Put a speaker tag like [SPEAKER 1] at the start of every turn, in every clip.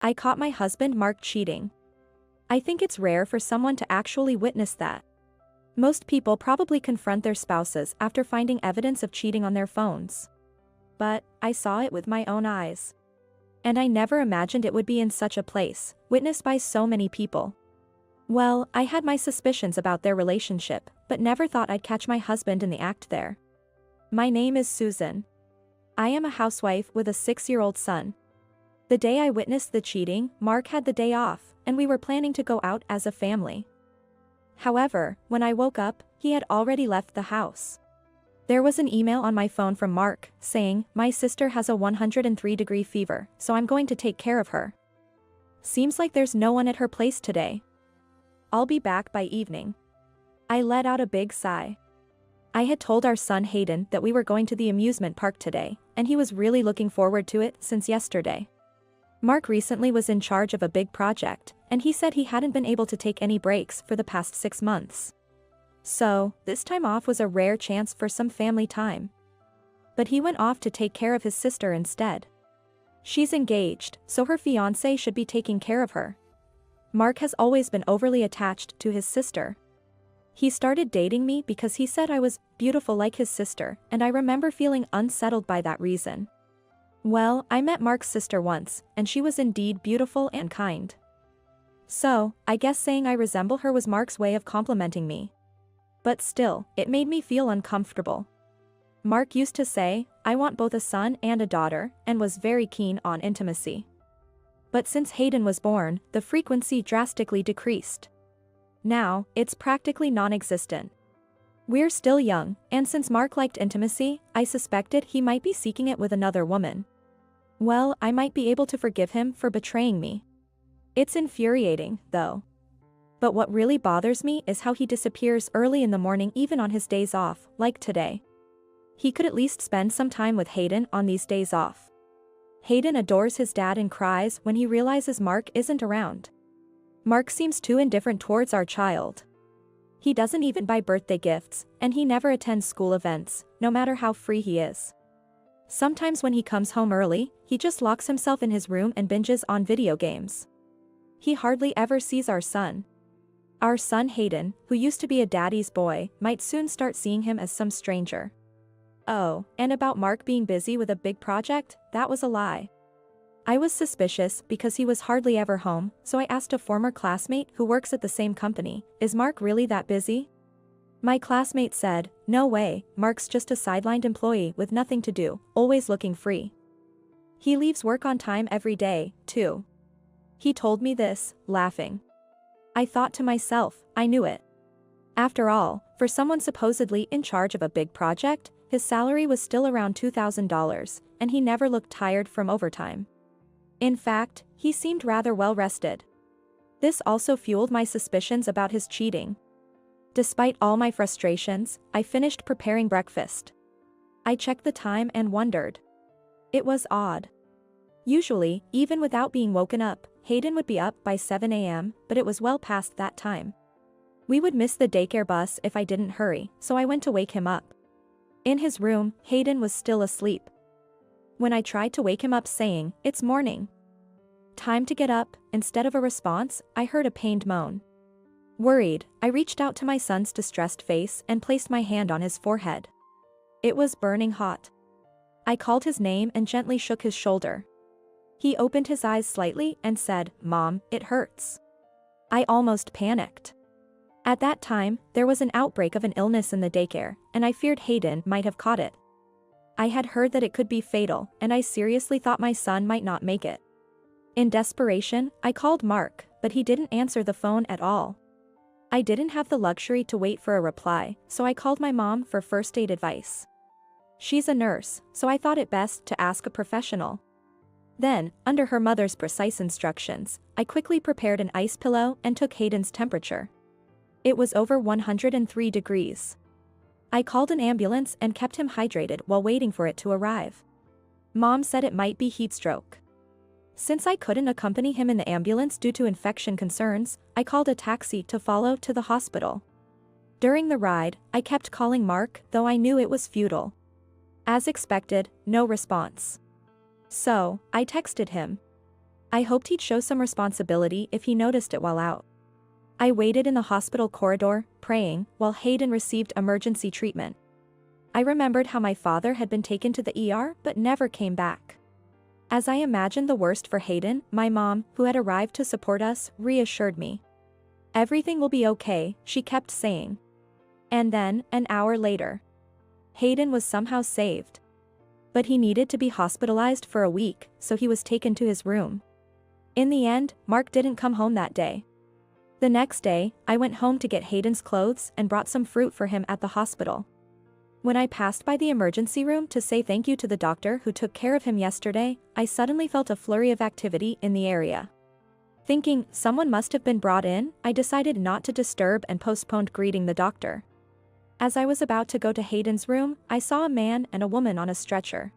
[SPEAKER 1] I caught my husband Mark cheating. I think it's rare for someone to actually witness that. Most people probably confront their spouses after finding evidence of cheating on their phones. But I saw it with my own eyes. And I never imagined it would be in such a place, witnessed by so many people. Well, I had my suspicions about their relationship, but never thought I'd catch my husband in the act there. My name is Susan. I am a housewife with a 6-year-old son. The day I witnessed the cheating, Mark had the day off, and we were planning to go out as a family. However, when I woke up, he had already left the house. There was an email on my phone from Mark, saying, "My sister has a 103-degree fever, so I'm going to take care of her. Seems like there's no one at her place today. I'll be back by evening." I let out a big sigh. I had told our son Hayden that we were going to the amusement park today, and he was really looking forward to it since yesterday. Mark recently was in charge of a big project, and he said he hadn't been able to take any breaks for the past 6 months. So, this time off was a rare chance for some family time. But he went off to take care of his sister instead. She's engaged, so her fiancé should be taking care of her. Mark has always been overly attached to his sister. He started dating me because he said I was beautiful like his sister, and I remember feeling unsettled by that reason. Well, I met Mark's sister once, and she was indeed beautiful and kind. So, I guess saying I resemble her was Mark's way of complimenting me. But still, it made me feel uncomfortable. Mark used to say, "I want both a son and a daughter," and was very keen on intimacy. But since Hayden was born, the frequency drastically decreased. Now, it's practically non-existent. We're still young, and since Mark liked intimacy, I suspected he might be seeking it with another woman. Well, I might be able to forgive him for betraying me. It's infuriating, though. But what really bothers me is how he disappears early in the morning even on his days off, like today. He could at least spend some time with Hayden on these days off. Hayden adores his dad and cries when he realizes Mark isn't around. Mark seems too indifferent towards our child. He doesn't even buy birthday gifts, and he never attends school events, no matter how free he is. Sometimes when he comes home early, he just locks himself in his room and binges on video games. He hardly ever sees our son. Our son Hayden, who used to be a daddy's boy, might soon start seeing him as some stranger. Oh, and about Mark being busy with a big project, that was a lie. I was suspicious because he was hardly ever home, so I asked a former classmate who works at the same company, "Is Mark really that busy?" My classmate said, "No way, Mark's just a sidelined employee with nothing to do, always looking free. He leaves work on time every day, too." He told me this, laughing. I thought to myself, I knew it. After all, for someone supposedly in charge of a big project, his salary was still around $2,000, and he never looked tired from overtime. In fact, he seemed rather well rested. This also fueled my suspicions about his cheating. Despite all my frustrations, I finished preparing breakfast. I checked the time and wondered. It was odd. Usually, even without being woken up, Hayden would be up by 7 a.m., but it was well past that time. We would miss the daycare bus if I didn't hurry, so I went to wake him up. In his room, Hayden was still asleep. When I tried to wake him up saying, "It's morning. Time to get up," instead of a response, I heard a pained moan. Worried, I reached out to my son's distressed face and placed my hand on his forehead. It was burning hot. I called his name and gently shook his shoulder. He opened his eyes slightly and said, "Mom, it hurts." I almost panicked. At that time, there was an outbreak of an illness in the daycare, and I feared Hayden might have caught it. I had heard that it could be fatal, and I seriously thought my son might not make it. In desperation, I called Mark, but he didn't answer the phone at all. I didn't have the luxury to wait for a reply, so I called my mom for first aid advice. She's a nurse, so I thought it best to ask a professional. Then, under her mother's precise instructions, I quickly prepared an ice pillow and took Hayden's temperature. It was over 103 degrees. I called an ambulance and kept him hydrated while waiting for it to arrive. Mom said it might be heat stroke. Since I couldn't accompany him in the ambulance due to infection concerns, I called a taxi to follow to the hospital. During the ride, I kept calling Mark, though I knew it was futile. As expected, no response. So, I texted him. I hoped he'd show some responsibility if he noticed it while out. I waited in the hospital corridor, praying, while Hayden received emergency treatment. I remembered how my father had been taken to the ER but never came back. As I imagined the worst for Hayden, my mom, who had arrived to support us, reassured me. "Everything will be okay," she kept saying. And then, an hour later, Hayden was somehow saved. But he needed to be hospitalized for a week, so he was taken to his room. In the end, Mark didn't come home that day. The next day, I went home to get Hayden's clothes and brought some fruit for him at the hospital. When I passed by the emergency room to say thank you to the doctor who took care of him yesterday, I suddenly felt a flurry of activity in the area. Thinking someone must have been brought in, I decided not to disturb and postponed greeting the doctor. As I was about to go to Hayden's room, I saw a man and a woman on a stretcher.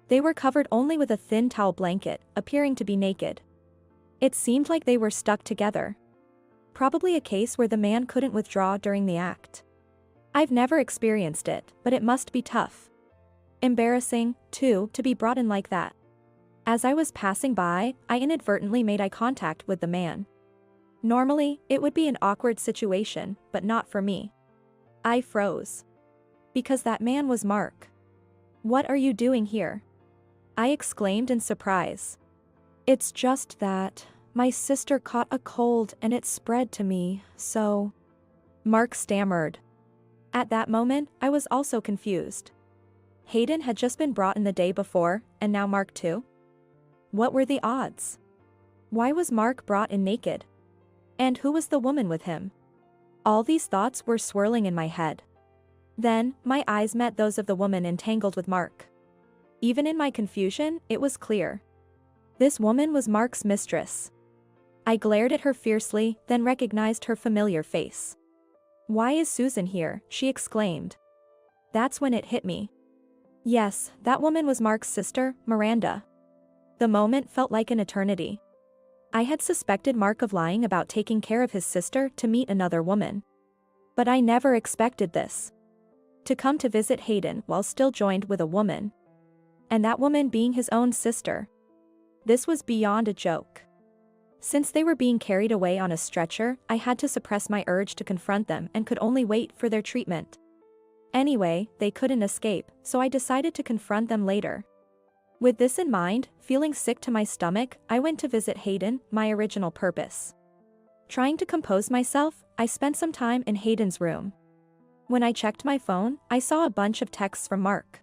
[SPEAKER 1] They were covered only with a thin towel blanket, appearing to be naked. It seemed like they were stuck together. Probably a case where the man couldn't withdraw during the act. I've never experienced it, but it must be tough. Embarrassing, too, to be brought in like that. As I was passing by, I inadvertently made eye contact with the man. Normally, it would be an awkward situation, but not for me. I froze. Because that man was Mark. "What are you doing here?" I exclaimed in surprise. "It's just that my sister caught a cold and it spread to me, so..." Mark stammered. At that moment, I was also confused. Hayden had just been brought in the day before, and now Mark too? What were the odds? Why was Mark brought in naked? And who was the woman with him? All these thoughts were swirling in my head. Then, my eyes met those of the woman entangled with Mark. Even in my confusion, it was clear. This woman was Mark's mistress. I glared at her fiercely, then recognized her familiar face. "Why is Susan here?" she exclaimed. That's when it hit me. Yes, that woman was Mark's sister, Miranda. The moment felt like an eternity. I had suspected Mark of lying about taking care of his sister to meet another woman. But I never expected this. To come to visit Hayden while still joined with a woman. And that woman being his own sister. This was beyond a joke. Since they were being carried away on a stretcher, I had to suppress my urge to confront them and could only wait for their treatment. Anyway, they couldn't escape, so I decided to confront them later. With this in mind, feeling sick to my stomach, I went to visit Hayden, my original purpose. Trying to compose myself, I spent some time in Hayden's room. When I checked my phone, I saw a bunch of texts from Mark.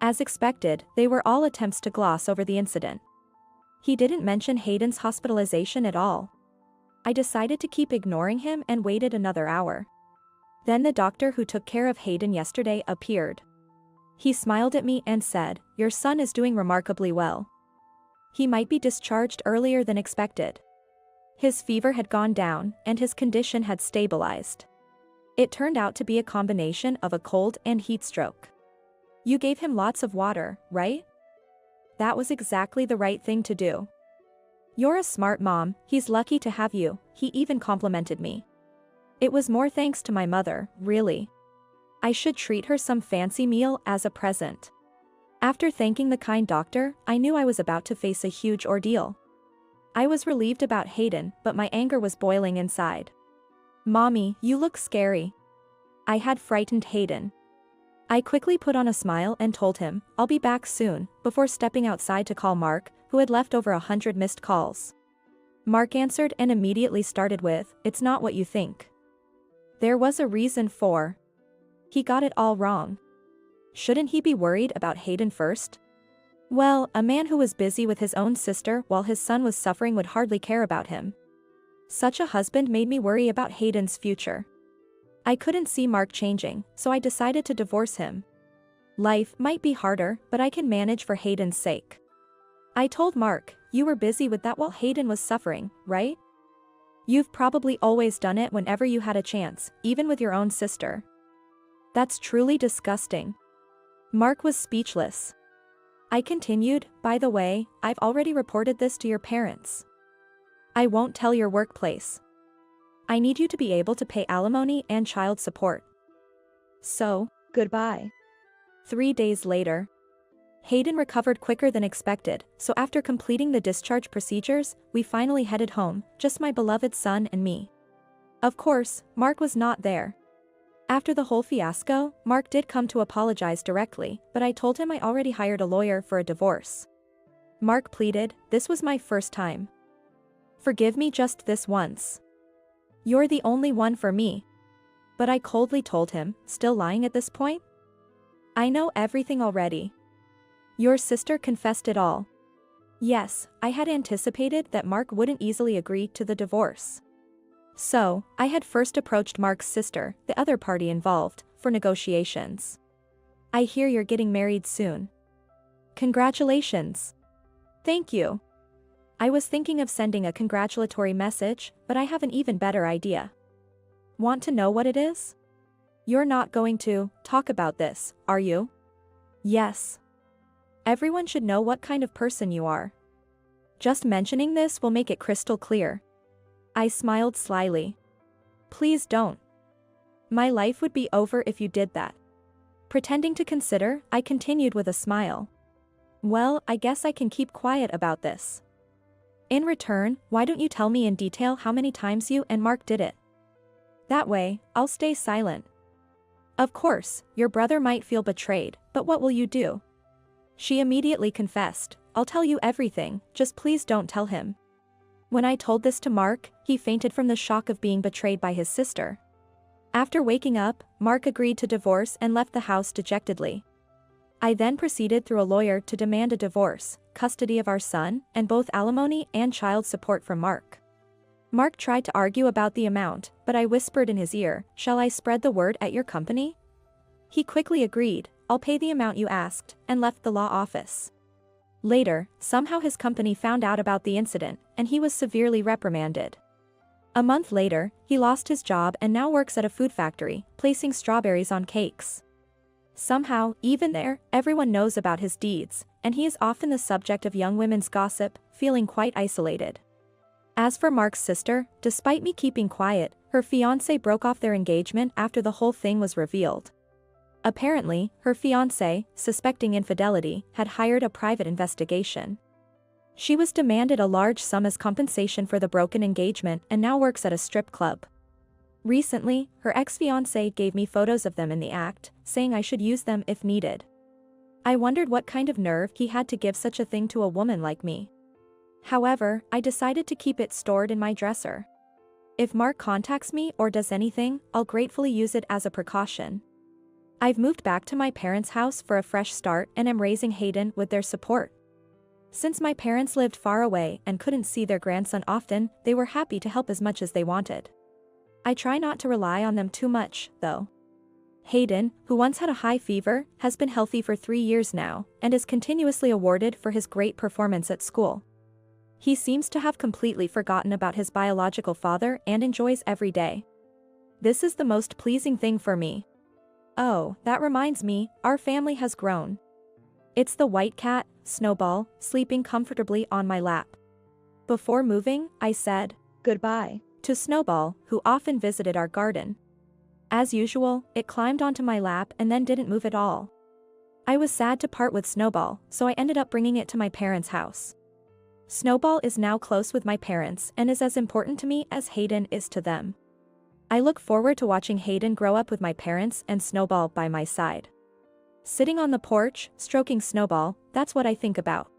[SPEAKER 1] As expected, they were all attempts to gloss over the incident. He didn't mention Hayden's hospitalization at all. I decided to keep ignoring him and waited another hour. Then the doctor who took care of Hayden yesterday appeared. He smiled at me and said, "Your son is doing remarkably well. He might be discharged earlier than expected." His fever had gone down, and his condition had stabilized. It turned out to be a combination of a cold and heat stroke. "You gave him lots of water, right?" "That was exactly the right thing to do." "You're a smart mom, he's lucky to have you," he even complimented me. It was more thanks to my mother, really. I should treat her some fancy meal as a present. After thanking the kind doctor, I knew I was about to face a huge ordeal. I was relieved about Hayden, but my anger was boiling inside. "Mommy, you look scary." I had frightened Hayden. I quickly put on a smile and told him, "I'll be back soon," before stepping outside to call Mark, who had left over 100 missed calls. Mark answered and immediately started with, "It's not what you think." There was a reason for. He got it all wrong. Shouldn't he be worried about Hayden first? Well, a man who was busy with his own sister while his son was suffering would hardly care about him. Such a husband made me worry about Hayden's future. I couldn't see Mark changing, so I decided to divorce him. Life might be harder, but I can manage for Hayden's sake. I told Mark, "You were busy with that while Hayden was suffering, right? You've probably always done it whenever you had a chance, even with your own sister." That's truly disgusting. Mark was speechless. I continued, "By the way, I've already reported this to your parents. I won't tell your workplace. I need you to be able to pay alimony and child support. So, goodbye." 3 days later. Hayden recovered quicker than expected, so after completing the discharge procedures, we finally headed home, just my beloved son and me. Of course, Mark was not there. After the whole fiasco, Mark did come to apologize directly, but I told him I already hired a lawyer for a divorce. Mark pleaded, "This was my first time. Forgive me just this once. You're the only one for me." But I coldly told him, still lying at this point? "I know everything already. Your sister confessed it all." Yes, I had anticipated that Mark wouldn't easily agree to the divorce. So, I had first approached Mark's sister, the other party involved, for negotiations. "I hear you're getting married soon. Congratulations." "Thank you." I was thinking of sending a congratulatory message, but I have an even better idea. "Want to know what it is?" "You're not going to talk about this, are you?" "Yes. Everyone should know what kind of person you are. Just mentioning this will make it crystal clear." I smiled slyly. "Please don't. My life would be over if you did that." Pretending to consider, I continued with a smile. "Well, I guess I can keep quiet about this. In return, why don't you tell me in detail how many times you and Mark did it? That way, I'll stay silent." "Of course, your brother might feel betrayed, but what will you do?" She immediately confessed, "I'll tell you everything, just please don't tell him." When I told this to Mark, he fainted from the shock of being betrayed by his sister. After waking up, Mark agreed to divorce and left the house dejectedly. I then proceeded through a lawyer to demand a divorce, custody of our son, and both alimony and child support from Mark. Mark tried to argue about the amount, but I whispered in his ear, "Shall I spread the word at your company?" He quickly agreed, "I'll pay the amount you asked," and left the law office. Later, somehow his company found out about the incident, and he was severely reprimanded. A month later, he lost his job and now works at a food factory, placing strawberries on cakes. Somehow, even there, everyone knows about his deeds, and he is often the subject of young women's gossip, feeling quite isolated. As for Mark's sister, despite me keeping quiet, her fiancé broke off their engagement after the whole thing was revealed. Apparently, her fiancé, suspecting infidelity, had hired a private investigation. She was demanded a large sum as compensation for the broken engagement and now works at a strip club. Recently, her ex-fiancé gave me photos of them in the act, saying I should use them if needed. I wondered what kind of nerve he had to give such a thing to a woman like me. However, I decided to keep it stored in my dresser. If Mark contacts me or does anything, I'll gratefully use it as a precaution. I've moved back to my parents' house for a fresh start and am raising Hayden with their support. Since my parents lived far away and couldn't see their grandson often, they were happy to help as much as they wanted. I try not to rely on them too much, though. Hayden, who once had a high fever, has been healthy for 3 years now, and is continuously awarded for his great performance at school. He seems to have completely forgotten about his biological father and enjoys every day. This is the most pleasing thing for me. Oh, that reminds me, our family has grown. It's the white cat, Snowball, sleeping comfortably on my lap. Before moving, I said goodbye to Snowball, who often visited our garden. As usual, it climbed onto my lap and then didn't move at all. I was sad to part with Snowball, so I ended up bringing it to my parents' house. Snowball is now close with my parents and is as important to me as Hayden is to them. I look forward to watching Hayden grow up with my parents and Snowball by my side. Sitting on the porch, stroking Snowball, that's what I think about.